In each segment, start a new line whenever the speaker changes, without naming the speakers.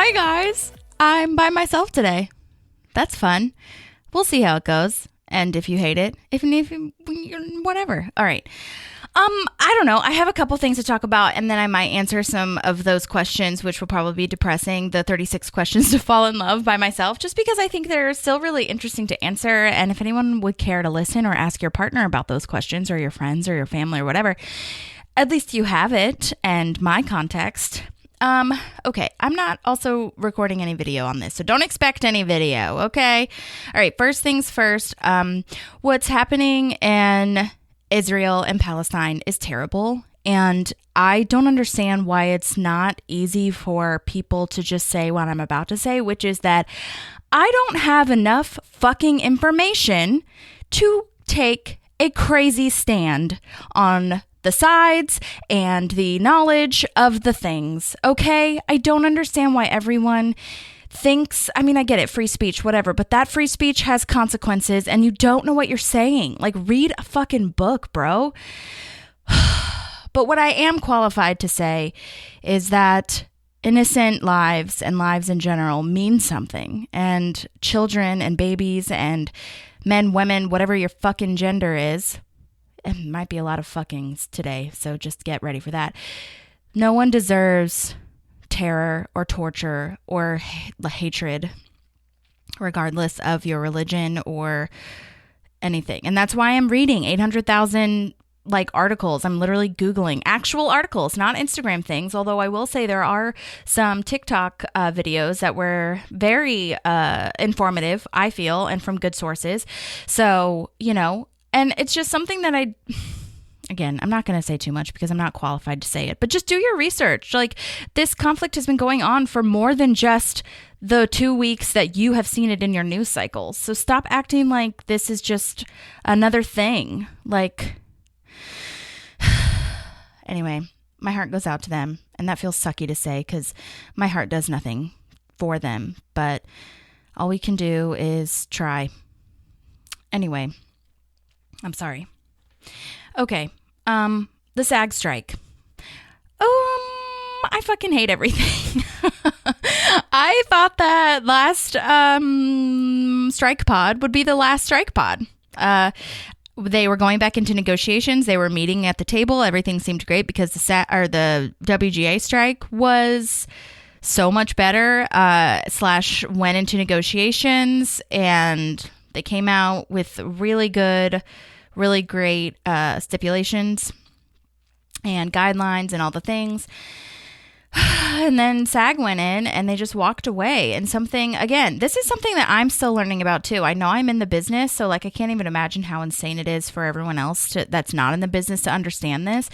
Hi guys, I'm by myself today. That's fun. We'll see how it goes. And if you hate it, if whatever. All right. I don't know. I have a couple things to talk about, and then I might answer some of those questions, which will probably be depressing. The 36 questions to fall in love by myself, just because I think they're still really interesting to answer. And if anyone would care to listen or ask your partner about those questions, or your friends or your family or whatever, at least you have it and my context. Okay, I'm not also recording any video on this, so don't expect any video, okay? All right, first things first, what's happening in Israel and Palestine is terrible, and I don't understand why it's not easy for people to just say what I'm about to say, which is that I don't have enough fucking information to take a crazy stand on the sides and the knowledge of the things, okay? I don't understand why everyone thinks, I mean, I get it, free speech, whatever, but that free speech has consequences and you don't know what you're saying. Like, read a fucking book, bro. But what I am qualified to say is that innocent lives and lives in general mean something, and children and babies and men, women, whatever your fucking gender is. It might be a lot of fuckings today, so just get ready for that. No one deserves terror or torture or hatred, regardless of your religion or anything. And that's why I'm reading 800,000 articles. I'm literally Googling actual articles, not Instagram things. Although I will say there are some TikTok videos that were very informative, I feel, and from good sources. So, and it's just something that again, I'm not going to say too much because I'm not qualified to say it, but just do your research. Like, this conflict has been going on for more than just the 2 weeks that you have seen it in your news cycles. So stop acting like this is just another thing. Anyway, my heart goes out to them, and that feels sucky to say because my heart does nothing for them, but all we can do is try. Anyway, I'm sorry. Okay. The SAG strike. I fucking hate everything. I thought that last strike pod would be the last strike pod. They were going back into negotiations. They were meeting at the table. Everything seemed great because the WGA strike was so much better. / went into negotiations, and they came out with really good, really great stipulations and guidelines and all the things. And then SAG went in and they just walked away. And this is something that I'm still learning about too. I know I'm in the business, so I can't even imagine how insane it is for everyone else that's not in the business to understand this.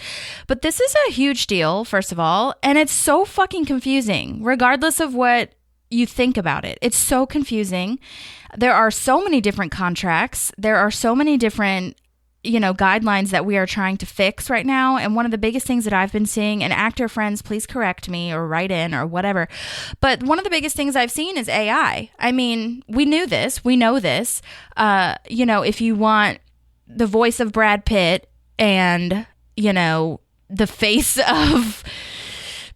But this is a huge deal, first of all, and it's so fucking confusing, regardless of what you think about it. It's so confusing. There are so many different contracts. There are so many different guidelines that we are trying to fix right now. And one of the biggest things that I've been seeing, and actor friends, please correct me or write in or whatever, but one of the biggest things I've seen is AI. I mean, we knew this, we know this. If you want the voice of Brad Pitt and, the face of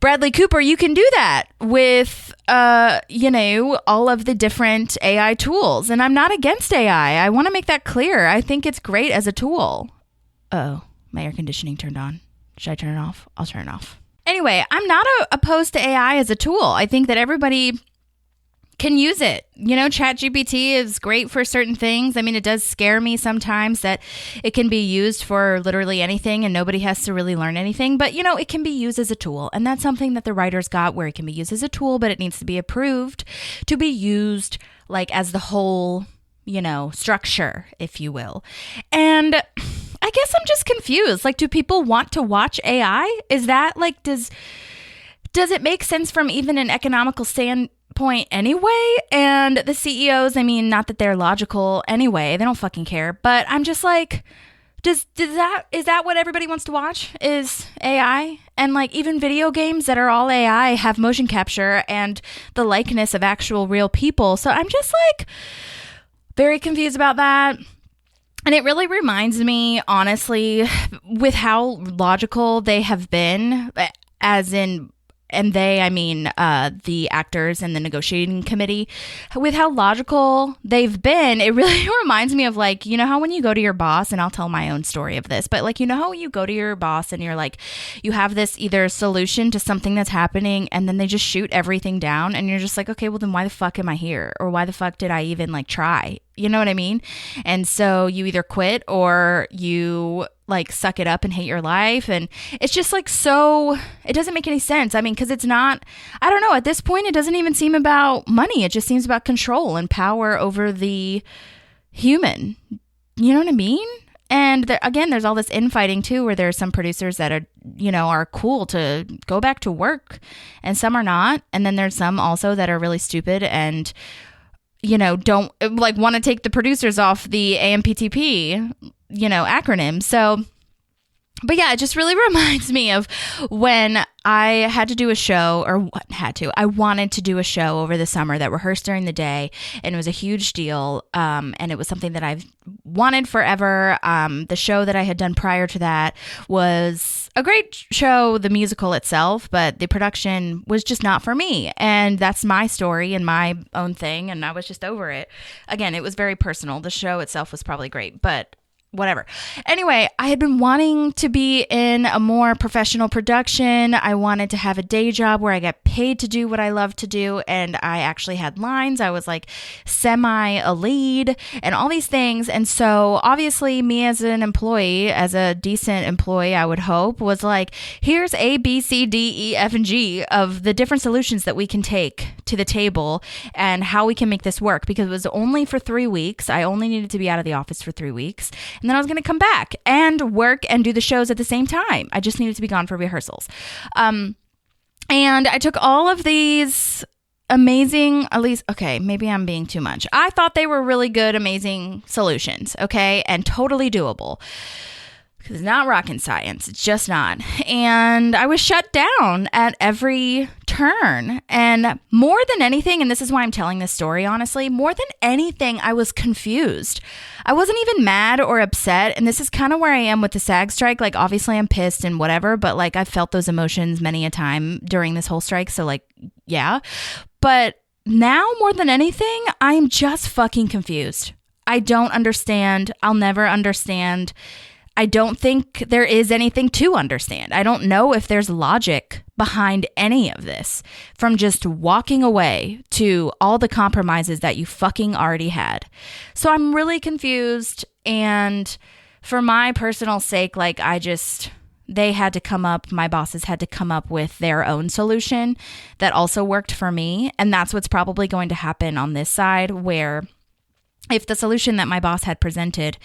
Bradley Cooper, you can do that with, all of the different AI tools. And I'm not against AI. I want to make that clear. I think it's great as a tool. Oh, my air conditioning turned on. Should I turn it off? I'll turn it off. Anyway, I'm not opposed to AI as a tool. I think that everybody can use it. ChatGPT is great for certain things. I mean, it does scare me sometimes that it can be used for literally anything and nobody has to really learn anything. But, it can be used as a tool. And that's something that the writers got, where it can be used as a tool, but it needs to be approved to be used as the whole, structure, if you will. And I guess I'm just confused. Do people want to watch AI? Is that does it make sense from even an economical standpoint anyway? And the CEOs, I mean, not that they're logical anyway, they don't fucking care, but I'm just is that what everybody wants to watch, is AI? And even video games that are all AI have motion capture and the likeness of actual real people. So I'm just very confused about that. And it really reminds me, honestly, with how logical they have been, as in and they, I mean, the actors and the negotiating committee, with how logical they've been, it really reminds me of like, you know how when you go to your boss, and I'll tell my own story of this, but like, you know how you go to your boss and you're like, you have this either solution to something that's happening, and then they just shoot everything down, and you're just like, okay, well then why the fuck am I here? Or why the fuck did I even like try? You know what I mean? And so you either quit or you like suck it up and hate your life. And it's just like, so it doesn't make any sense. I mean, because it's not, I don't know, at this point, it doesn't even seem about money. It just seems about control and power over the human. You know what I mean? And again, there's all this infighting too, where there are some producers that are, you know, are cool to go back to work and some are not. And then there's some also that are really stupid and, you know, don't like want to take the producers off the AMPTP, you know, acronym. So, but yeah, it just really reminds me of when I had to do a show, or I wanted to do a show over the summer that rehearsed during the day, and it was a huge deal. And it was something that I've wanted forever. The show that I had done prior to that was a great show, the musical itself, but the production was just not for me. And that's my story and my own thing. And I was just over it. Again, it was very personal. The show itself was probably great, but whatever. Anyway, I had been wanting to be in a more professional production. I wanted to have a day job where I get paid to do what I love to do. And I actually had lines. I was like semi a lead and all these things. And so obviously me as an employee, as a decent employee, I would hope, was like, here's A, B, C, D, E, F, and G of the different solutions that we can take to the table and how we can make this work, because it was only for 3 weeks. I only needed to be out of the office for 3 weeks. And then I was going to come back and work and do the shows at the same time. I just needed to be gone for rehearsals. And I took all of these amazing, at least, okay, maybe I'm being too much. I thought they were really good, amazing solutions, okay, and totally doable. It's not rocket science. It's just not. And I was shut down at every turn. And more than anything, and this is why I'm telling this story, honestly, more than anything, I was confused. I wasn't even mad or upset. And this is kind of where I am with the SAG strike. Like, obviously I'm pissed and whatever, but like I've felt those emotions many a time during this whole strike. So like, yeah. But now more than anything, I'm just fucking confused. I don't understand. I'll never understand. I don't think there is anything to understand. I don't know if there's logic behind any of this, from just walking away to all the compromises that you fucking already had. So I'm really confused. And for my personal sake, like they had to come up, my bosses had to come up with their own solution that also worked for me. And that's what's probably going to happen on this side, where if the solution that my boss had presented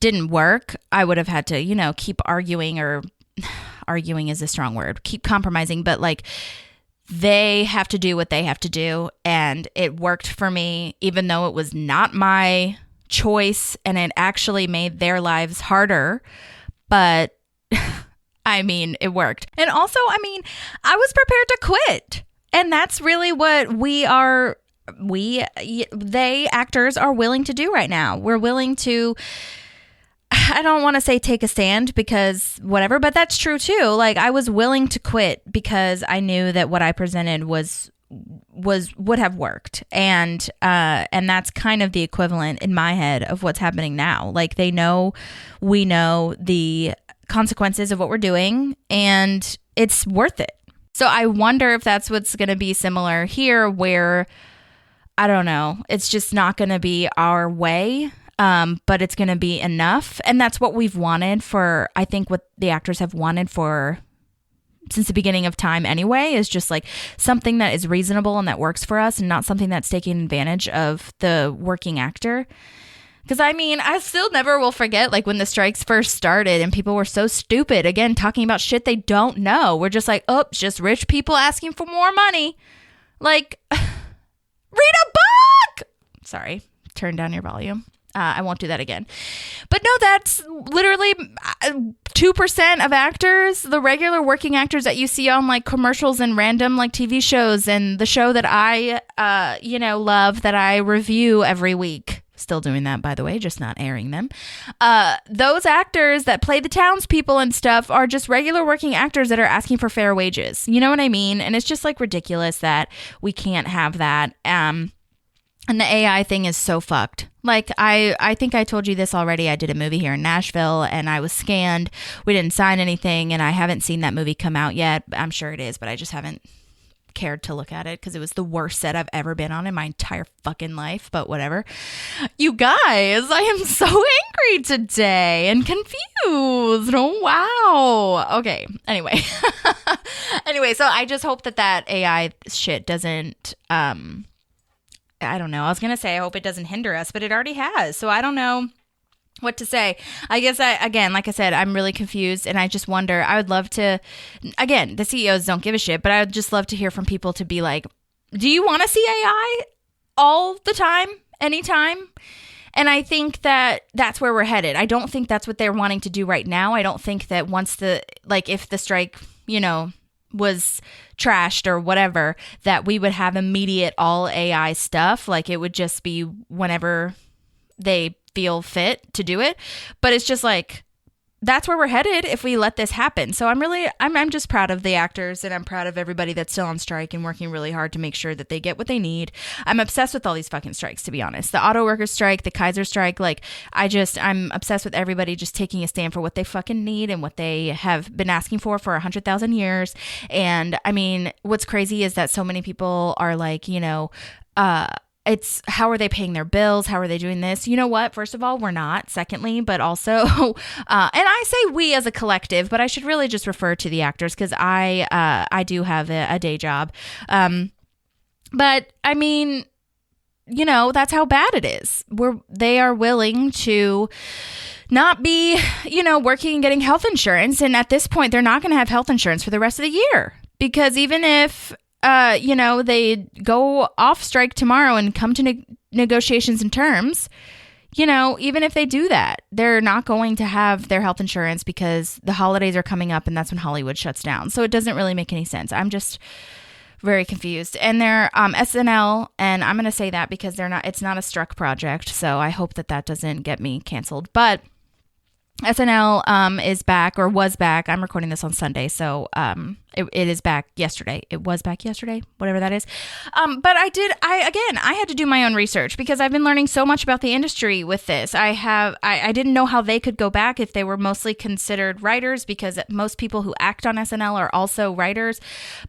didn't work, I would have had to, you know, keep arguing, or arguing is a strong word, keep compromising, but like they have to do what they have to do. And it worked for me, even though it was not my choice and it actually made their lives harder. But I mean, it worked. And also, I mean, I was prepared to quit. And that's really what they actors are willing to do right now. We're willing to, I don't want to say take a stand, because whatever, but that's true too. Like, I was willing to quit because I knew that what I presented would have worked. And that's kind of the equivalent in my head of what's happening now. Like, we know the consequences of what we're doing, and it's worth it. So I wonder if that's what's going to be similar here, where, I don't know, it's just not going to be our way. But it's going to be enough. And that's what we've wanted for, I think what the actors have wanted for since the beginning of time anyway, is just like something that is reasonable and that works for us, and not something that's taking advantage of the working actor. Because I mean, I still never will forget, like, when the strikes first started and people were so stupid, again, talking about shit they don't know. We're just like, oh, it's just rich people asking for more money. Like, read a book! Sorry, turn down your volume. I won't do that again. But no, that's literally 2% of actors, the regular working actors that you see on like commercials and random like TV shows, and the show that I, love, that I review every week, Still doing that, by the way, just not airing them. Those actors that play the townspeople and stuff are just regular working actors that are asking for fair wages. You know what I mean? And it's just like ridiculous that we can't have that. And the AI thing is so fucked. Like, I think I told you this already. I did a movie here in Nashville and I was scanned. We didn't sign anything and I haven't seen that movie come out yet. I'm sure it is, but I just haven't cared to look at it because it was the worst set I've ever been on in my entire fucking life, but whatever. You guys, I am so angry today and confused. Oh, wow. Okay. Anyway. So I just hope that AI shit doesn't, I don't know. I was going to say, I hope it doesn't hinder us, but it already has. So I don't know what to say. I guess again, like I said, I'm really confused and I just wonder, I would love to, again, the CEOs don't give a shit, but I would just love to hear from people to be like, do you want to see AI all the time, anytime? And I think that that's where we're headed. I don't think that's what they're wanting to do right now. I don't think that once if the strike, was trashed or whatever, that we would have immediate all AI stuff. Like it would just be whenever they feel fit to do it. But it's just like, that's where we're headed if we let this happen. So I'm just proud of the actors and I'm proud of everybody that's still on strike and working really hard to make sure that they get what they need. I'm obsessed with all these fucking strikes, to be honest. The auto workers strike, the Kaiser strike, like I'm obsessed with everybody just taking a stand for what they fucking need and what they have been asking for 100,000 years. And I mean, what's crazy is that so many people are like, it's how are they paying their bills? How are they doing this? You know what? First of all, we're not. Secondly, but also, and I say we as a collective, but I should really just refer to the actors because I do have a day job. But I mean, that's how bad it is. They are willing to not be, working and getting health insurance. And at this point, they're not going to have health insurance for the rest of the year because even if they go off strike tomorrow and come to negotiations and terms, even if they do that, they're not going to have their health insurance because the holidays are coming up and that's when Hollywood shuts down. So it doesn't really make any sense. I'm just very confused. And they're SNL, and I'm going to say that because it's not a struck project. So I hope that doesn't get me canceled. But SNL is back or was back. I'm recording this on Sunday, so it is back yesterday. It was back yesterday, whatever that is. But I had to do my own research because I've been learning so much about the industry with this. I didn't know how they could go back if they were mostly considered writers because most people who act on SNL are also writers.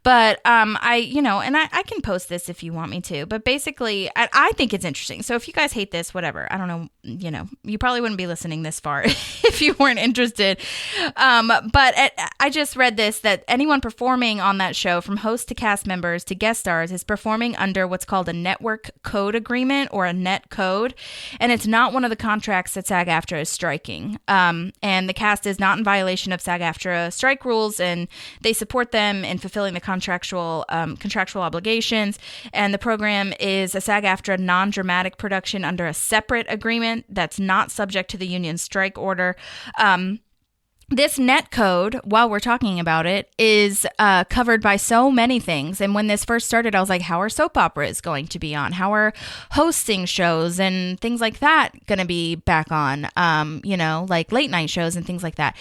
But I can post this if you want me to. But basically, I think it's interesting. So if you guys hate this, whatever, I don't know, you probably wouldn't be listening this far if you weren't interested. But I just read this that anyone performing on that show, from host to cast members to guest stars, is performing under what's called a network code agreement or a net code. And it's not one of the contracts that SAG-AFTRA is striking. And the cast is not in violation of SAG-AFTRA strike rules, and they support them in fulfilling the contractual obligations. And the program is a SAG-AFTRA non-dramatic production under a separate agreement that's not subject to the union strike order. This net code, while we're talking about it, is covered by so many things. And when this first started, I was like, how are soap operas going to be on? How are hosting shows and things like that going to be back on? Like late night shows and things like that.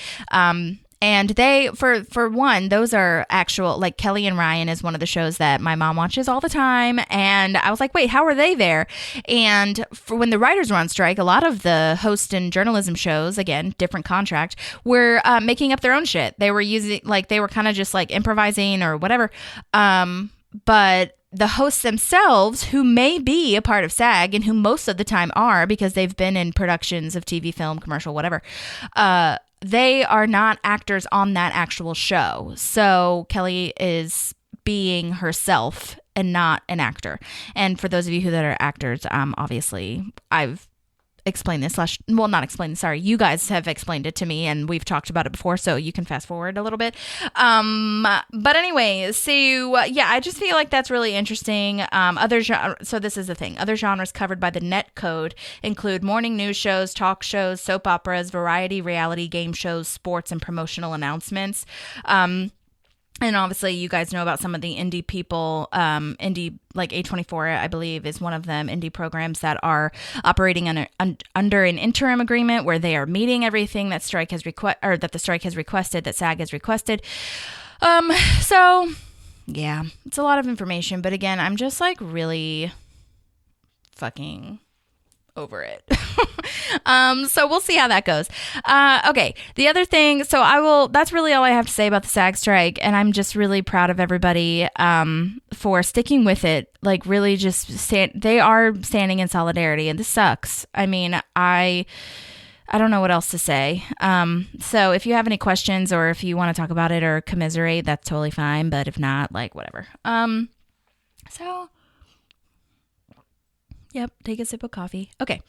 And they, for one, those are actual, like Kelly and Ryan is one of the shows that my mom watches all the time. And I was like, wait, how are they there? And for when the writers were on strike, a lot of the host and journalism shows, again, different contract, were making up their own shit. They were they were kind of just like improvising or whatever. But the hosts themselves, who may be a part of SAG and who most of the time are because they've been in productions of TV, film, commercial, whatever, they are not actors on that actual show. So Kelly is being herself and not an actor. And for those of you that are actors, obviously I've explained this you guys have explained it to me and we've talked about it before, so you can fast forward a little bit. But anyway, so I just feel like that's really interesting. So this is the thing. Other genres covered by the net code include morning news shows, talk shows, soap operas, variety, reality, game shows, sports, and promotional announcements. And obviously, you guys know about some of the indie people, indie, like A24, I believe, is one of them, indie programs that are operating under an interim agreement where they are meeting everything that strike has that the strike has requested, that SAG has requested. So, yeah, it's a lot of information. But again, I'm just like really fucking over it. So we'll see how that goes. Okay. The other thing, that's really all I have to say about the SAG strike. And I'm just really proud of everybody, for sticking with it. Like really they are standing in solidarity, and this sucks. I mean, I don't know what else to say. So if you have any questions or if you want to talk about it or commiserate, that's totally fine. But if not, like whatever. Yep, take a sip of coffee. Okay.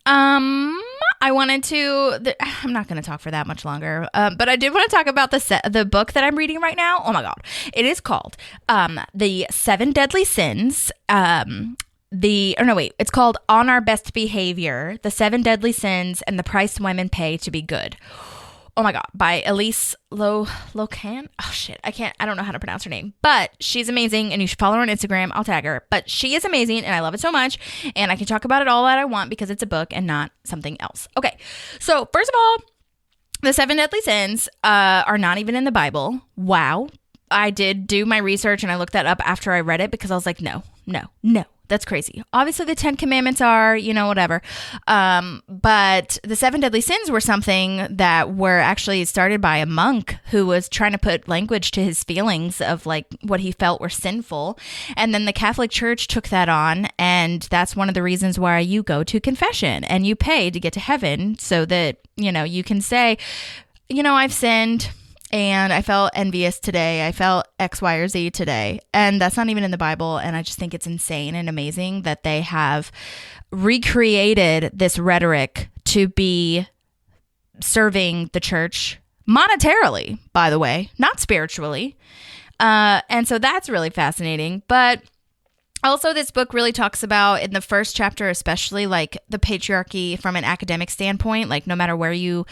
I wanted to, I'm not going to talk for that much longer, but I did want to talk about the book that I'm reading right now. Oh my God. It is called The 7 Deadly Sins. It's called On Our Best Behavior, The 7 Deadly Sins and the Price Women Pay to Be Good. Oh my God, by Elise Locan. Oh shit, I don't know how to pronounce her name, but she's amazing and you should follow her on Instagram. I'll tag her, but she is amazing and I love it so much and I can talk about it all that I want because it's a book and not something else. Okay, so first of all, the 7 Deadly Sins are not even in the Bible. Wow. I did do my research and I looked that up after I read it because I was like, no. That's crazy. Obviously, the 10 Commandments are, whatever. But the 7 Deadly Sins were something that were actually started by a monk who was trying to put language to his feelings of like what he felt were sinful. And then the Catholic Church took that on. And that's one of the reasons why you go to confession and you pay to get to heaven so that, you can say, I've sinned. And I felt envious today. I felt X, Y, or Z today. And that's not even in the Bible. And I just think it's insane and amazing that they have recreated this rhetoric to be serving the church monetarily, by the way, not spiritually. And so that's really fascinating. But also, this book really talks about, in the first chapter especially, like the patriarchy from an academic standpoint, like no matter where you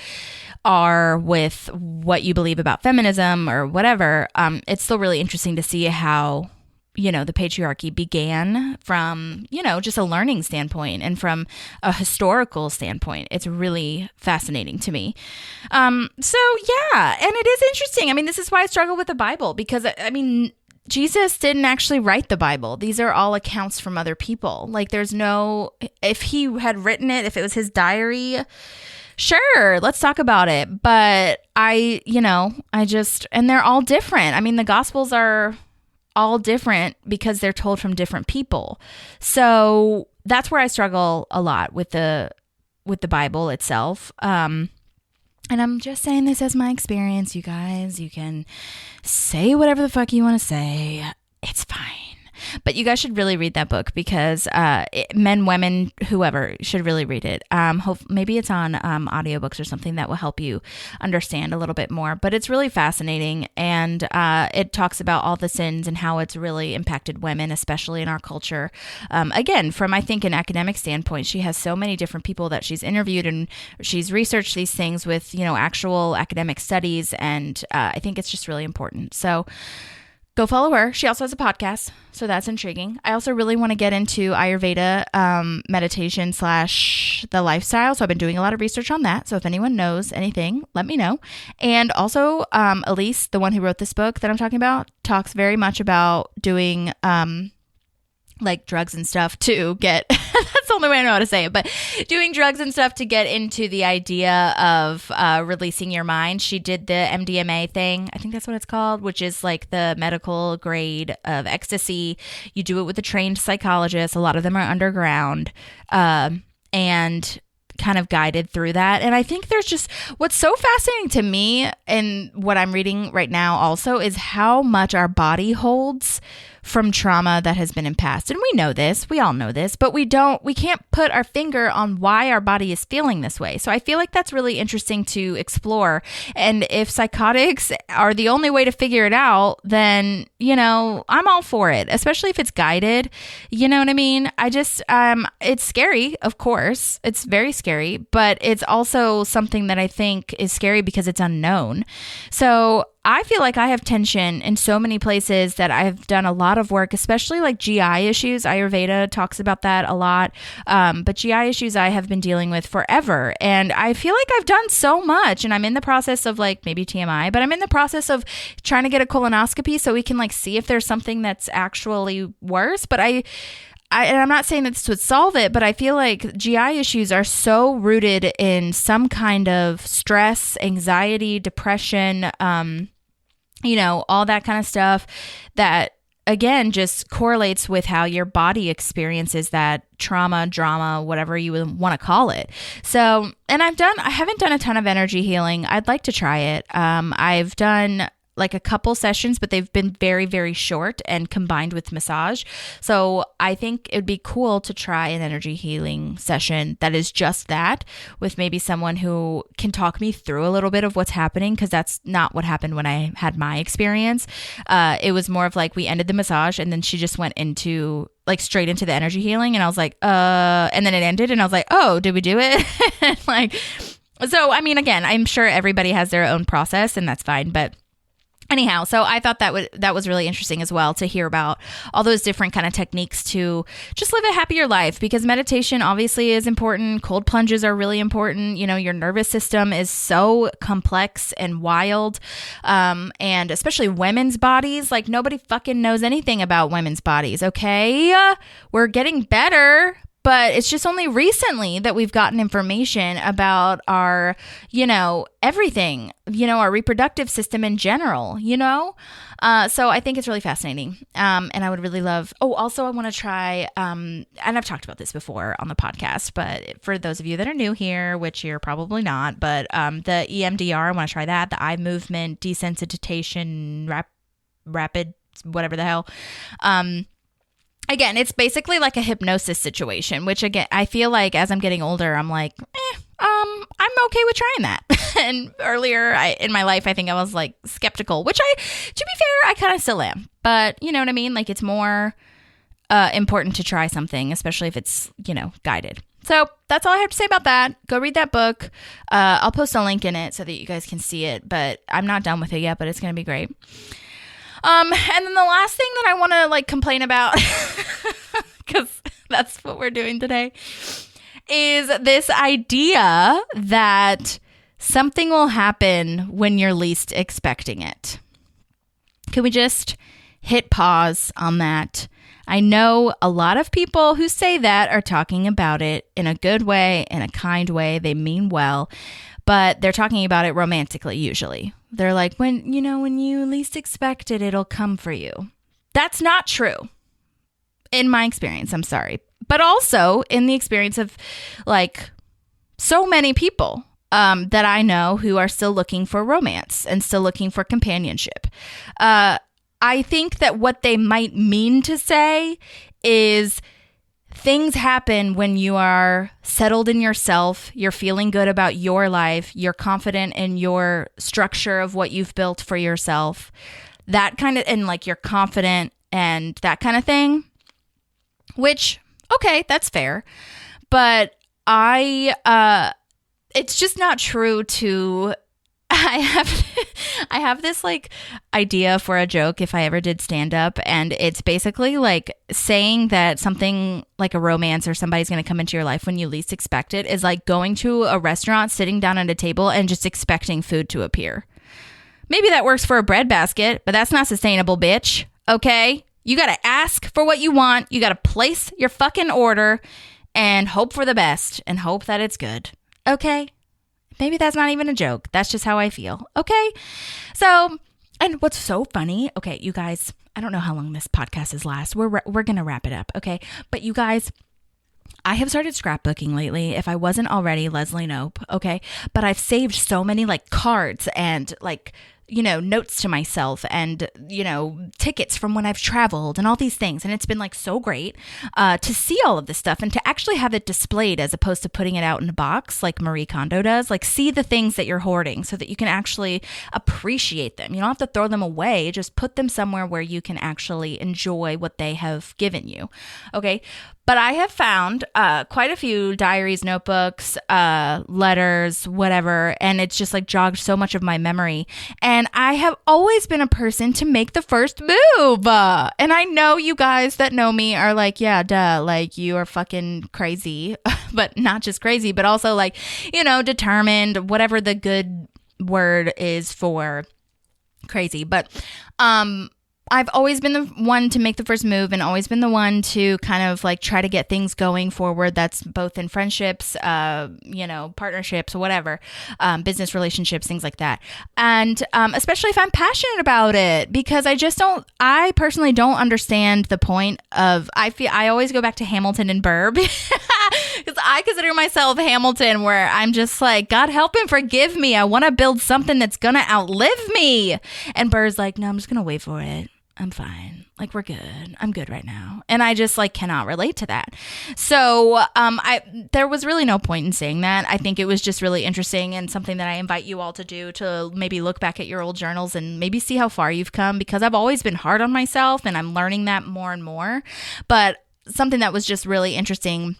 are with what you believe about feminism or whatever, it's still really interesting to see how, the patriarchy began from, just a learning standpoint and from a historical standpoint. It's really fascinating to me. So yeah, and it is interesting. I mean, this is why I struggle with the Bible because, Jesus didn't actually write the Bible. These are all accounts from other people. Like if he had written it, if it was his diary, sure, let's talk about it. But and they're all different. I mean, the Gospels are all different because they're told from different people. So that's where I struggle a lot with the Bible itself. And I'm just saying this as my experience, you guys. You can say whatever the fuck you want to say. It's fine. But you guys should really read that book because men, women, whoever should really read it. Maybe it's on audiobooks or something that will help you understand a little bit more. But it's really fascinating. And it talks about all the sins and how it's really impacted women, especially in our culture. Again, from I think an academic standpoint, she has so many different people that she's interviewed and she's researched these things with, actual academic studies. And I think it's just really important. So go follow her. She also has a podcast, so that's intriguing. I also really want to get into Ayurveda meditation / the lifestyle, so I've been doing a lot of research on that. So if anyone knows anything, let me know. And also, Elise, the one who wrote this book that I'm talking about, talks very much about doing like drugs and stuff to get that's the only way I know how to say it, but doing drugs and stuff to get into the idea of releasing your mind. She did the MDMA thing. I think that's what it's called, which is like the medical grade of ecstasy. You do it with a trained psychologist. A lot of them are underground and kind of guided through that. And I think there's just what's so fascinating to me and what I'm reading right now also is how much our body holds from trauma that has been in past. And we know this, we all know this, but we can't put our finger on why our body is feeling this way. So I feel like that's really interesting to explore. And if psychotics are the only way to figure it out, then, I'm all for it, especially if it's guided. You know what I mean? It's scary, of course. It's very scary, but it's also something that I think is scary because it's unknown. So I feel like I have tension in so many places that I've done a lot of work, especially like GI issues. Ayurveda talks about that a lot. But GI issues I have been dealing with forever. And I feel like I've done so much, and I'm in the process of like maybe TMI, but I'm in the process of trying to get a colonoscopy so we can like see if there's something that's actually worse. But and I'm not saying that this would solve it, but I feel like GI issues are so rooted in some kind of stress, anxiety, depression, all that kind of stuff that, again, just correlates with how your body experiences that trauma, drama, whatever you would want to call it. So, and I haven't done a ton of energy healing. I'd like to try it. I've done like a couple sessions, but they've been very, very short and combined with massage. So I think it'd be cool to try an energy healing session that is just that, with maybe someone who can talk me through a little bit of what's happening, because that's not what happened when I had my experience. It was more of like we ended the massage and then she just went into like straight into the energy healing, and I was like, and then it ended and I was like, oh, did we do it? Like, so I mean, again, I'm sure everybody has their own process and that's fine, but anyhow, so I thought that was really interesting as well, to hear about all those different kind of techniques to just live a happier life, because meditation obviously is important. Cold plunges are really important. Your nervous system is so complex and wild. And especially women's bodies, like nobody fucking knows anything about women's bodies. Okay. We're getting better, but it's just only recently that we've gotten information about our, everything, our reproductive system in general, So I think it's really fascinating. And I would really love, also I want to try, and I've talked about this before on the podcast, but for those of you that are new here, which you're probably not, but the EMDR, I want to try that, the eye movement, desensitization, rapid, whatever the hell. Again, it's basically like a hypnosis situation, which again, I feel like as I'm getting older, I'm like, I'm okay with trying that. And earlier in my life, I think I was like skeptical, which to be fair, I kind of still am. But you know what I mean? Like it's more important to try something, especially if it's, guided. So that's all I have to say about that. Go read that book. I'll post a link in it so that you guys can see it, but I'm not done with it yet, but it's going to be great. And then the last thing that I want to like complain about, because that's what we're doing today, is this idea that something will happen when you're least expecting it. Can we just hit pause on that? I know a lot of people who say that are talking about it in a good way, in a kind way. They mean well, but they're talking about it romantically usually. They're like, when you least expect it, it'll come for you. That's not true. In my experience, I'm sorry. But also in the experience of like so many people that I know who are still looking for romance and still looking for companionship. I think that what they might mean to say is things happen when you are settled in yourself, you're feeling good about your life, you're confident in your structure of what you've built for yourself, that kind of, and like you're confident and that kind of thing, which, okay, that's fair. But it's just not true to, I have this like idea for a joke if I ever did stand up, and it's basically like saying that something like a romance or somebody's going to come into your life when you least expect it is like going to a restaurant, sitting down at a table and just expecting food to appear. Maybe that works for a bread basket, but that's not sustainable, bitch. Okay? You got to ask for what you want. You got to place your fucking order and hope for the best and hope that it's good. Okay? Maybe that's not even a joke. That's just how I feel. Okay? So, and what's so funny, okay, you guys, I don't know how long this podcast is last. We're going to wrap it up, okay? But you guys, I have started scrapbooking lately. If I wasn't already, Leslie Knope, okay? But I've saved so many like cards and like, notes to myself and, tickets from when I've traveled and all these things. And it's been like so great to see all of this stuff and to actually have it displayed as opposed to putting it out in a box like Marie Kondo does. Like see the things that you're hoarding so that you can actually appreciate them. You don't have to throw them away. Just put them somewhere where you can actually enjoy what they have given you. Okay. But I have found quite a few diaries, notebooks, letters, whatever, and it's just like jogged so much of my memory. And I have always been a person to make the first move. And I know you guys that know me are like, yeah, duh, like you are fucking crazy, but not just crazy, but also like, you know, determined, whatever the good word is for crazy. But I've always been the one to make the first move and always been the one to kind of like try to get things going forward. That's both in friendships, you know, partnerships, whatever, business relationships, things like that. And especially if I'm passionate about it, because I personally don't understand the point of, I always go back to Hamilton and Burr because I consider myself Hamilton, where I'm just like, God help and forgive me. I want to build something that's going to outlive me. And Burr's like, no, I'm just going to wait for it. I'm fine. Like, we're good. I'm good right now. And I just like cannot relate to that. So there was really no point in saying that. I think it was just really interesting and something that I invite you all to do, to maybe look back at your old journals and maybe see how far you've come, because I've always been hard on myself and I'm learning that more and more. But something that was just really interesting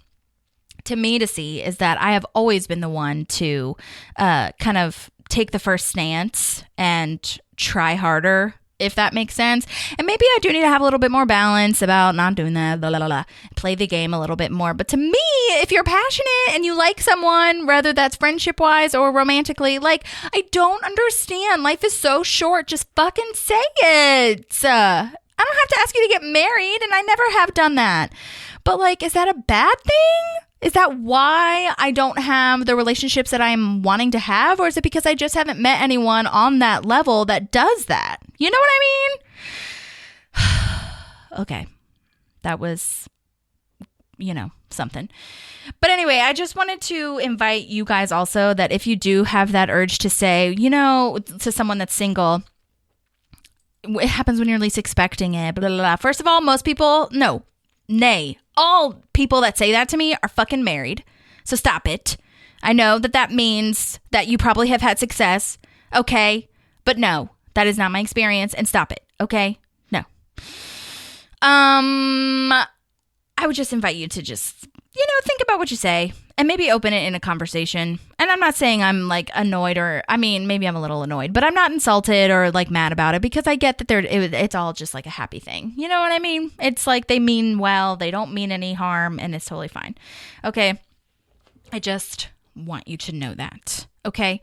to me to see is that I have always been the one to kind of take the first stance and try harder, if that makes sense. And maybe I do need to have a little bit more balance about not doing that, blah, blah, blah, play the game a little bit more. But to me, if you're passionate and you like someone, whether that's friendship wise or romantically, like, I don't understand. Life is so short. Just fucking say it. I don't have to ask you to get married, and I never have done that. But like, is that a bad thing? Is that why I don't have the relationships that I'm wanting to have? Or is it because I just haven't met anyone on that level that does that? You know what I mean? Okay. That was, you know, something. But anyway, I just wanted to invite you guys also that if you do have that urge to say, you know, to someone that's single, it happens when you're least expecting it, blah, blah, blah. First of all, most people, nay, all people that say that to me are fucking married. So stop it. I know that means that you probably have had success. Okay. But no, that is not my experience, and stop it. Okay. No. I would just invite you to just, you know, think about what you say and maybe open it in a conversation. And I'm not saying I'm like annoyed, or, I mean, maybe I'm a little annoyed, but I'm not insulted or like mad about it, because I get that it's all just like a happy thing. You know what I mean? It's like they mean well, they don't mean any harm, and it's totally fine. Okay. I just want you to know that. Okay.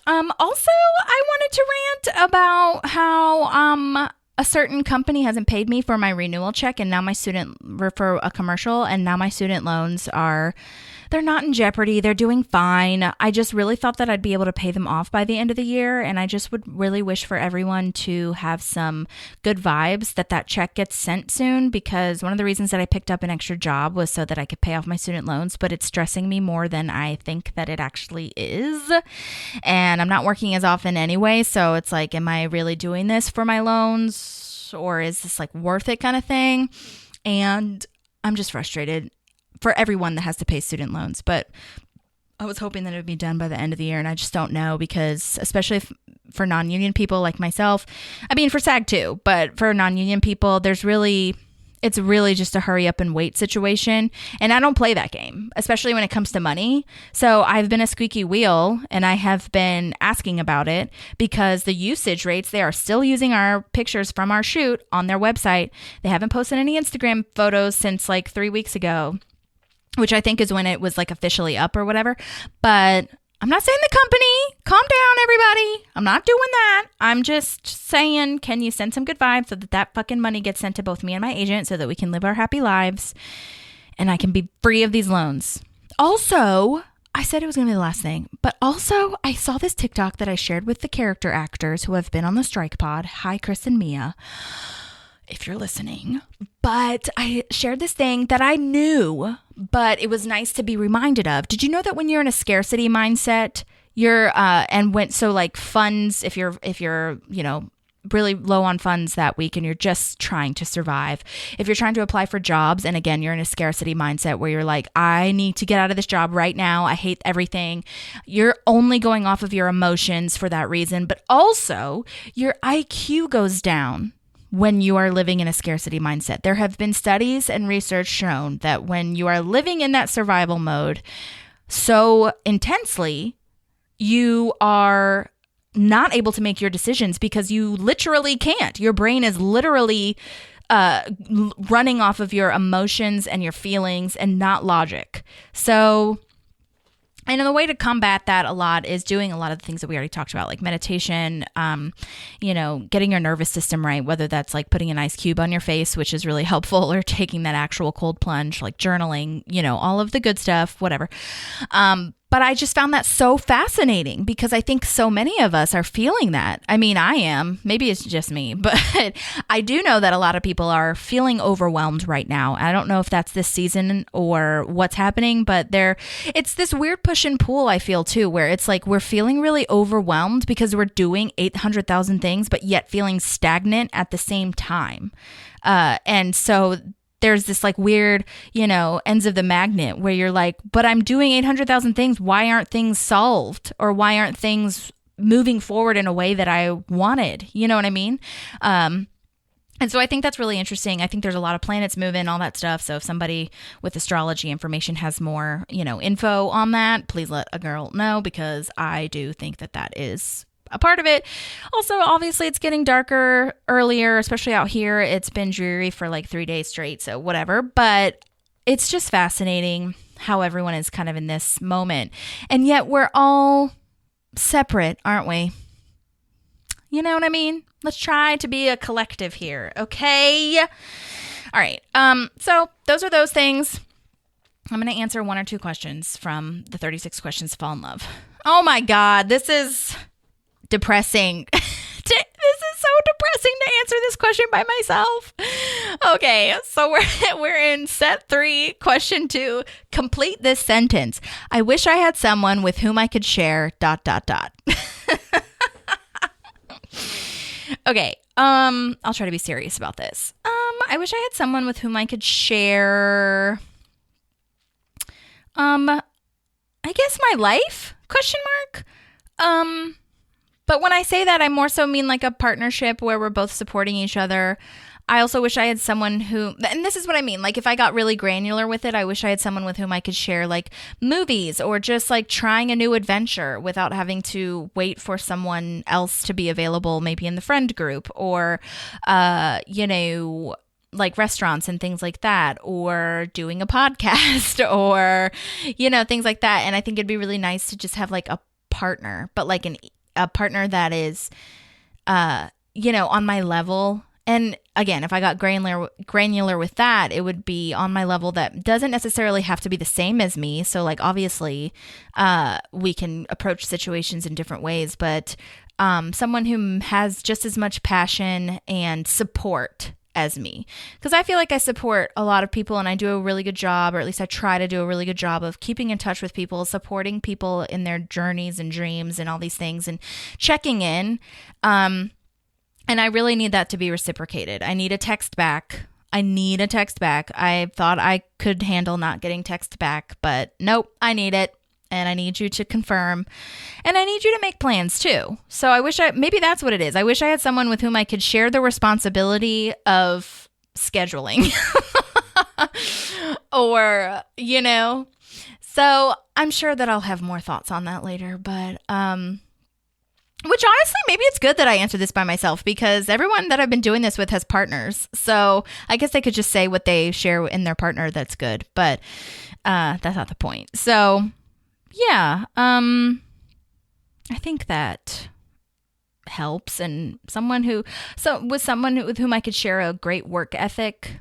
Also, I wanted to rant about how, a certain company hasn't paid me for my renewal check, and now my for a commercial, and now my student loans they're not in jeopardy. They're doing fine. I just really thought that I'd be able to pay them off by the end of the year, and I just would really wish for everyone to have some good vibes that check gets sent soon, because one of the reasons that I picked up an extra job was so that I could pay off my student loans, but it's stressing me more than I think that it actually is, and I'm not working as often anyway, so it's like, am I really doing this for my loans, or is this like worth it kind of thing? And I'm just frustrated for everyone that has to pay student loans, but I was hoping that it would be done by the end of the year, and I just don't know, because especially for non-union people like myself, I mean, for SAG too, but for non-union people, it's really just a hurry up and wait situation. And I don't play that game, especially when it comes to money. So I've been a squeaky wheel, and I have been asking about it, because the usage rates, they are still using our pictures from our shoot on their website. They haven't posted any Instagram photos since like 3 weeks ago, which I think is when it was like officially up or whatever. But I'm not saying the company, calm down, everybody. I'm not doing that. I'm just saying, can you send some good vibes so that fucking money gets sent to both me and my agent, so that we can live our happy lives and I can be free of these loans. Also, I said it was going to be the last thing, but also I saw this TikTok that I shared with the character actors who have been on the Strike Pod. Hi, Chris and Mia, if you're listening. But I shared this thing that I knew, but it was nice to be reminded of. Did you know that when you're in a scarcity mindset, like funds, if you're, you know, really low on funds that week and you're just trying to survive, if you're trying to apply for jobs, and again, you're in a scarcity mindset where you're like, I need to get out of this job right now, I hate everything, you're only going off of your emotions for that reason, but also your IQ goes down when you are living in a scarcity mindset. There have been studies and research shown that when you are living in that survival mode so intensely, you are not able to make your decisions because you literally can't. Your brain is literally running off of your emotions and your feelings and not logic. So, and the way to combat that a lot is doing a lot of the things that we already talked about, like meditation, getting your nervous system right, whether that's like putting an ice cube on your face, which is really helpful, or taking that actual cold plunge, like journaling, all of the good stuff, whatever. But I just found that so fascinating because I think so many of us are feeling that. I mean, I am. Maybe it's just me, but I do know that a lot of people are feeling overwhelmed right now. I don't know if that's this season or what's happening, but it's this weird push and pull I feel too, where it's like we're feeling really overwhelmed because we're doing 800,000 things, but yet feeling stagnant at the same time. And so there's this like weird, ends of the magnet where you're like, but I'm doing 800,000 things. Why aren't things solved? Or why aren't things moving forward in a way that I wanted? You know what I mean? And so I think that's really interesting. I think there's a lot of planets moving, all that stuff. So if somebody with astrology information has more, info on that, please let a girl know, because I do think that is a part of it. Also, obviously, it's getting darker earlier, especially out here. It's been dreary for like 3 days straight, so whatever. But it's just fascinating how everyone is kind of in this moment. And yet we're all separate, aren't we? You know what I mean? Let's try to be a collective here, okay? All right. So those are those things. I'm going to answer 1 or 2 questions from the 36 questions to fall in love. Oh my God, this is depressing. This is so depressing to answer this question by myself. Okay, so we're in set 3, question 2. Complete this sentence. I wish I had someone with whom I could share ... Okay, I'll try to be serious about this. I wish I had someone with whom I could share I guess my life? ? But when I say that, I more so mean like a partnership where we're both supporting each other. I also wish I had someone who, and this is what I mean, like if I got really granular with it, I wish I had someone with whom I could share like movies or just like trying a new adventure without having to wait for someone else to be available, maybe in the friend group, or, like restaurants and things like that, or doing a podcast or, things like that. And I think it'd be really nice to just have like a partner, but like a partner that is, on my level. And again, if I got granular with that, it would be on my level that doesn't necessarily have to be the same as me. So like, obviously, we can approach situations in different ways, but someone who has just as much passion and support as me. Because I feel like I support a lot of people and I do a really good job, or at least I try to do a really good job of keeping in touch with people, supporting people in their journeys and dreams and all these things, and checking in. And I really need that to be reciprocated. I need a text back. I thought I could handle not getting text back, but nope, I need it. And I need you to confirm, and I need you to make plans too. So maybe that's what it is. I wish I had someone with whom I could share the responsibility of scheduling or, so I'm sure that I'll have more thoughts on that later, but, which honestly, maybe it's good that I answer this by myself, because everyone that I've been doing this with has partners. So I guess they could just say what they share in their partner. That's good, but, that's not the point. So yeah, I think that helps. And with someone with whom I could share a great work ethic.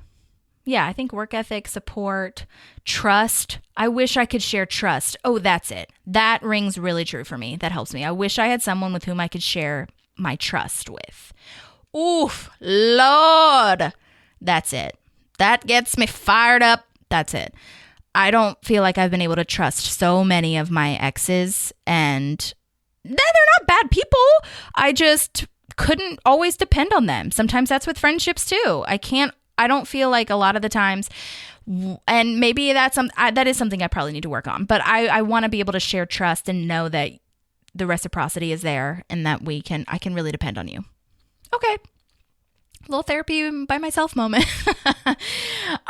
Yeah, I think work ethic, support, trust. I wish I could share trust. Oh, that's it. That rings really true for me. That helps me. I wish I had someone with whom I could share my trust with. Oof, Lord. That's it. That gets me fired up. That's it. I don't feel like I've been able to trust so many of my exes, and they're not bad people. I just couldn't always depend on them. Sometimes that's with friendships too. I don't feel like a lot of the times, and maybe that is something I probably need to work on, but I want to be able to share trust and know that the reciprocity is there and that I can really depend on you. Okay. Little therapy by myself moment. All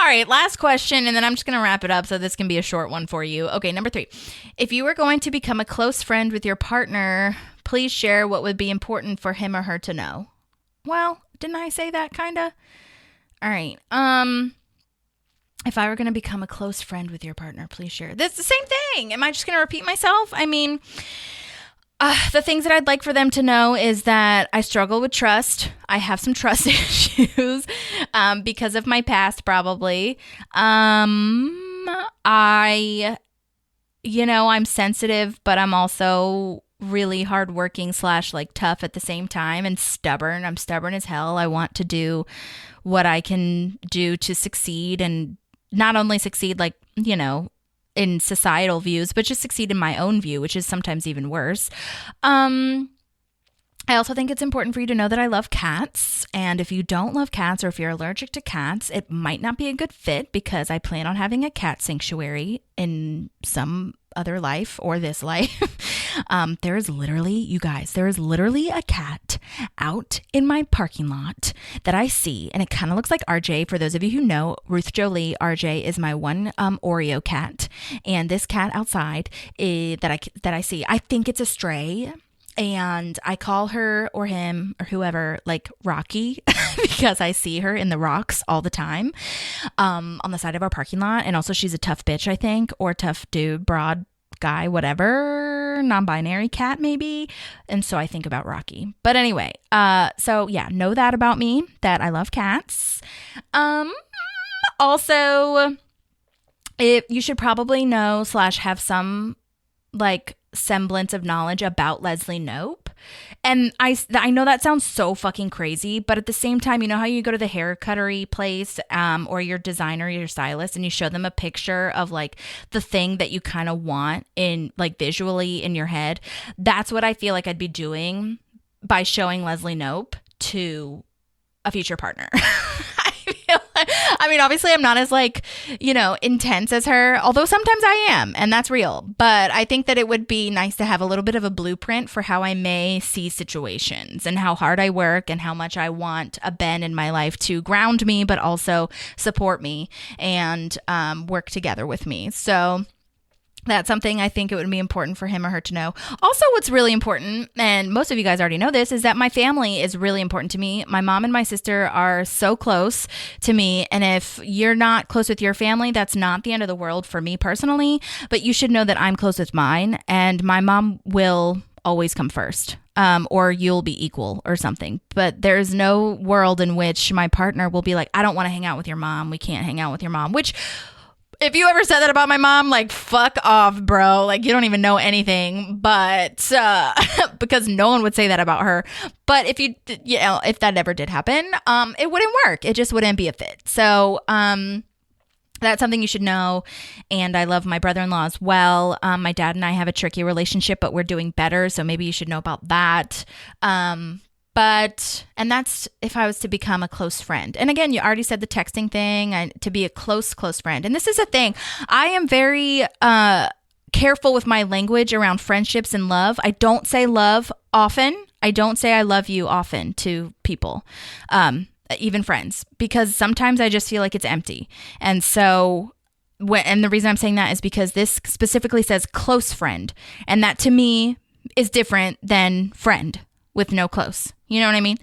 right, last question, and then I'm just going to wrap it up so this can be a short one for you. Okay, number 3. If you were going to become a close friend with your partner, please share what would be important for him or her to know. Well, didn't I say that kind of? All right. If I were going to become a close friend with your partner, please share. That's the same thing. Am I just going to repeat myself? I mean, the things that I'd like for them to know is that I struggle with trust. I have some trust issues because of my past, probably. I'm sensitive, but I'm also really hardworking / like tough at the same time, and stubborn. I'm stubborn as hell. I want to do what I can do to succeed, and not only succeed like, in societal views, but just succeed in my own view, which is sometimes even worse. I also think it's important for you to know that I love cats. And if you don't love cats, or if you're allergic to cats, it might not be a good fit, because I plan on having a cat sanctuary in some other life or this life. There is literally a cat out in my parking lot that I see, and it kind of looks like RJ. For those of you who know, Ruth Jolie, RJ is my one Oreo cat, and this cat outside that I see, I think it's a stray. And I call her or him or whoever like Rocky because I see her in the rocks all the time on the side of our parking lot. And also she's a tough bitch, I think, or tough dude, broad guy, whatever, non-binary cat maybe. And so I think about Rocky. But anyway, so yeah, know that about me, that I love cats. Also, you should probably know / have some like semblance of knowledge about Leslie Knope. And I know that sounds so fucking crazy, but at the same time, you know how you go to the hair cuttery place or your designer, your stylist, and you show them a picture of like the thing that you kind of want in like visually in your head? That's what I feel like I'd be doing by showing Leslie Knope to a future partner. I mean, obviously I'm not as like, intense as her, although sometimes I am, and that's real. But I think that it would be nice to have a little bit of a blueprint for how I may see situations, and how hard I work, and how much I want a Ben in my life to ground me, but also support me and work together with me. So that's something I think it would be important for him or her to know. Also, what's really important, and most of you guys already know this, is that my family is really important to me. My mom and my sister are so close to me. And if you're not close with your family, that's not the end of the world for me personally. But you should know that I'm close with mine, and my mom will always come first. Or you'll be equal or something. But there's no world in which my partner will be like, I don't want to hang out with your mom. We can't hang out with your mom, which... If you ever said that about my mom, like, fuck off, bro. Like, you don't even know anything. But, because no one would say that about her. But if that ever did happen, it wouldn't work. It just wouldn't be a fit. So, that's something you should know. And I love my brother-in-law as well. My dad and I have a tricky relationship, but we're doing better. So maybe you should know about that. And that's if I was to become a close friend. And again, you already said the texting thing, to be a close friend. And this is a thing. I am very careful with my language around friendships and love. I don't say love often. I don't say I love you often to people, even friends, because sometimes I just feel like it's empty. And so... And the reason I'm saying that is because this specifically says close friend. And that to me is different than friend with no close. You know what I mean?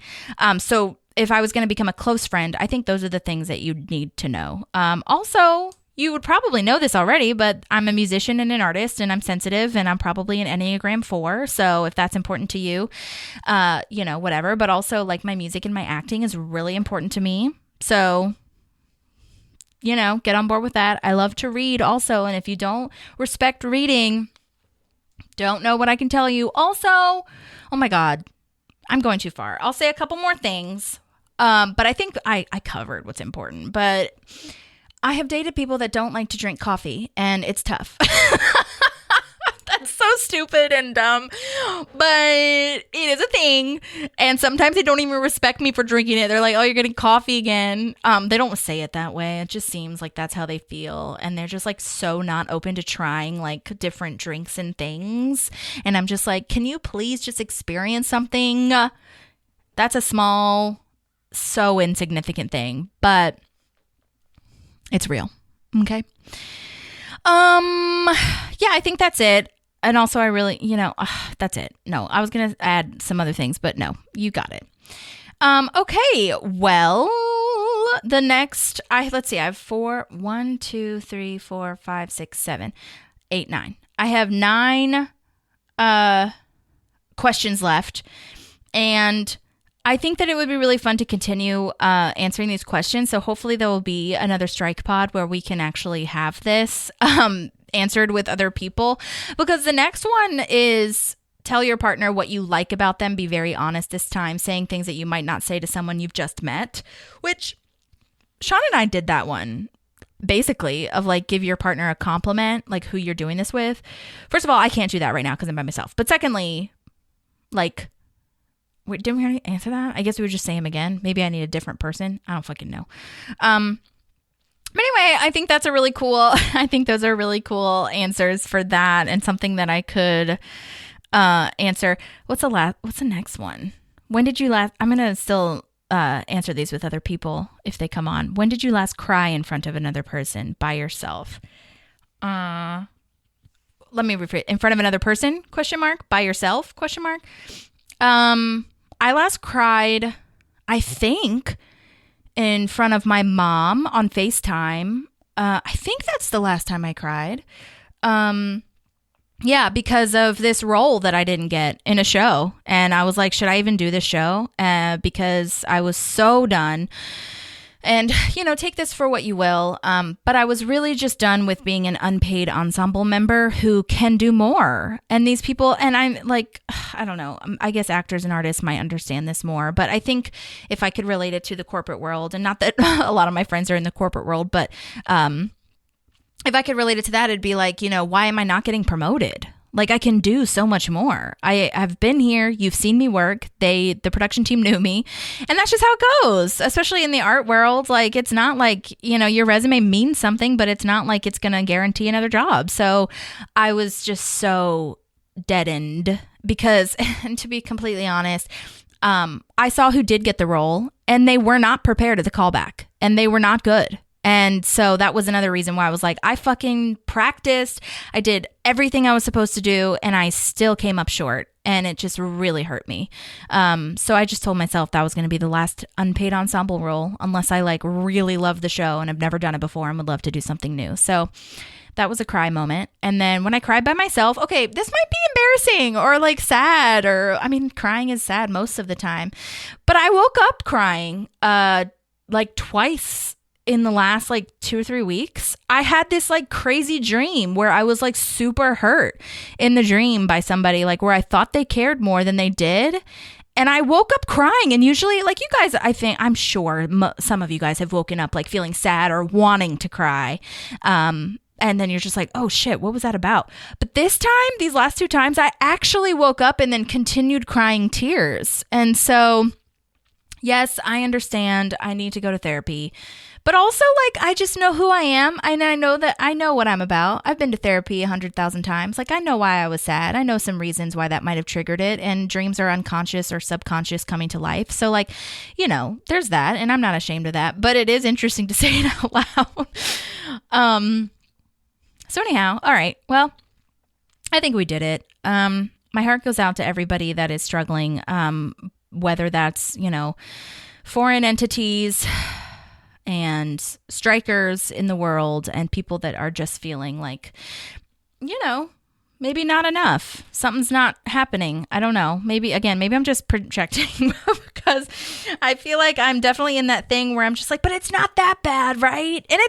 So if I was going to become a close friend, I think those are the things that you'd need to know. Also, you would probably know this already, but I'm a musician and an artist, and I'm sensitive, and I'm probably an Enneagram 4. So if that's important to you, whatever. But also, like, my music and my acting is really important to me. So, get on board with that. I love to read also. And if you don't respect reading, don't know what I can tell you. Also, oh my God, I'm going too far. I'll say a couple more things. But I think I covered what's important. But I have dated people that don't like to drink coffee, and it's tough. That's so stupid and dumb, but it is a thing. And sometimes they don't even respect me for drinking it. They're like, oh, you're getting coffee again. They don't say it that way. It just seems like that's how they feel. And they're just like so not open to trying like different drinks and things. And I'm just like, can you please just experience something? That's a small so insignificant thing, but it's real. Okay. Yeah, I think that's it. And also I really, that's it. No, I was going to add some other things, but no, you got it. Okay. Well, the next, let's see, I have 9. I have 9, questions left. And I think that it would be really fun to continue answering these questions. So hopefully there will be another strike pod where we can actually have this answered with other people. Because the next one is tell your partner what you like about them. Be very honest this time, saying things that you might not say to someone you've just met, which Sean and I did that one. Basically, of like give your partner a compliment, like who you're doing this with. First of all, I can't do that right now because I'm by myself. But secondly, like, wait, didn't we already answer that? I guess we would just say him again. Maybe I need a different person. I don't fucking know. But anyway, I think that's I think those are really cool answers for that, and something that I could answer. What's the next one? When did you last? I'm gonna still answer these with other people if they come on. When did you last cry in front of another person by yourself? Let me rephrase. In front of another person? ? By yourself? ? I last cried, I think, in front of my mom on FaceTime. I think that's the last time I cried. Yeah, because of this role that I didn't get in a show. And I was like, should I even do this show? Because I was so done. And, take this for what you will. But I was really just done with being an unpaid ensemble member who can do more. And these people, and I'm like, I don't know, I guess actors and artists might understand this more. But I think if I could relate it to the corporate world, and not that a lot of my friends are in the corporate world, but if I could relate it to that, it'd be like, why am I not getting promoted? Like, I can do so much more. I've been here. You've seen me work. The production team knew me. And that's just how it goes, especially in the art world. Like, it's not like, your resume means something, but it's not like it's going to guarantee another job. So I was just so deadened because, and to be completely honest, I saw who did get the role, and they were not prepared at the callback, and they were not good. And so that was another reason why I was like, I fucking practiced. I did everything I was supposed to do, and I still came up short. And it just really hurt me. So I just told myself that was going to be the last unpaid ensemble role, unless I like really love the show and I've never done it before and would love to do something new. So that was a cry moment. And then when I cried by myself, okay, this might be embarrassing or like sad, or crying is sad most of the time. But I woke up crying like twice in the last like 2 or 3 weeks. I had this like crazy dream where I was like super hurt in the dream by somebody, like where I thought they cared more than they did. And I woke up crying. And usually, like, you guys, I'm sure some of you guys have woken up like feeling sad or wanting to cry. And then you're just like, oh shit, what was that about? But this time, these last 2 times, I actually woke up and then continued crying tears. And so, yes, I understand I need to go to therapy. But also, like, I just know who I am, and I know what I'm about. I've been to therapy 100,000 times. Like, I know why I was sad. I know some reasons why that might have triggered it, and dreams are unconscious or subconscious coming to life. So, like, there's that, and I'm not ashamed of that. But it is interesting to say it out loud. So anyhow, all right. Well, I think we did it. My heart goes out to everybody that is struggling, whether that's, foreign entities and strikers in the world and people that are just feeling like, maybe not enough. Something's not happening. I don't know. Maybe I'm just projecting because I feel like I'm definitely in that thing where I'm just like, but it's not that bad, right? And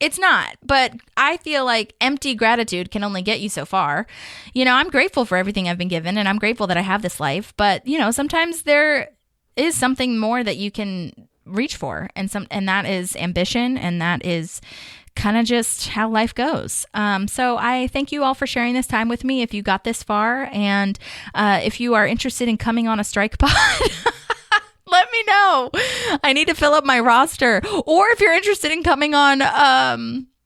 it's not. But I feel like empty gratitude can only get you so far. I'm grateful for everything I've been given, and I'm grateful that I have this life. But, sometimes there is something more that you can reach for, and that is ambition, and that is kind of just how life goes. So I thank you all for sharing this time with me if you got this far, and if you are interested in coming on a strike pod, let me know. I need to fill up my roster. Or if you're interested in coming on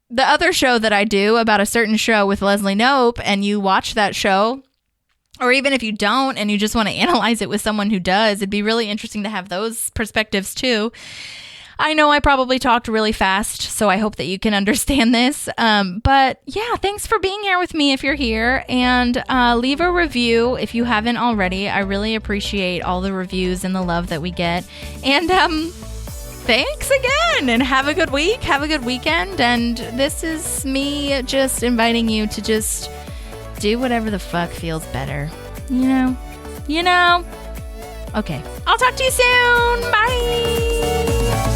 the other show that I do about a certain show with Leslie Knope, and you watch that show Or even if you don't and you just want to analyze it with someone who does, it'd be really interesting to have those perspectives too. I know I probably talked really fast, so I hope that you can understand this. But yeah, thanks for being here with me if you're here. And leave a review if you haven't already. I really appreciate all the reviews and the love that we get. And thanks again, and have a good week. Have a good weekend. And this is me just inviting you to just do whatever the fuck feels better. You know? Okay. I'll talk to you soon. Bye.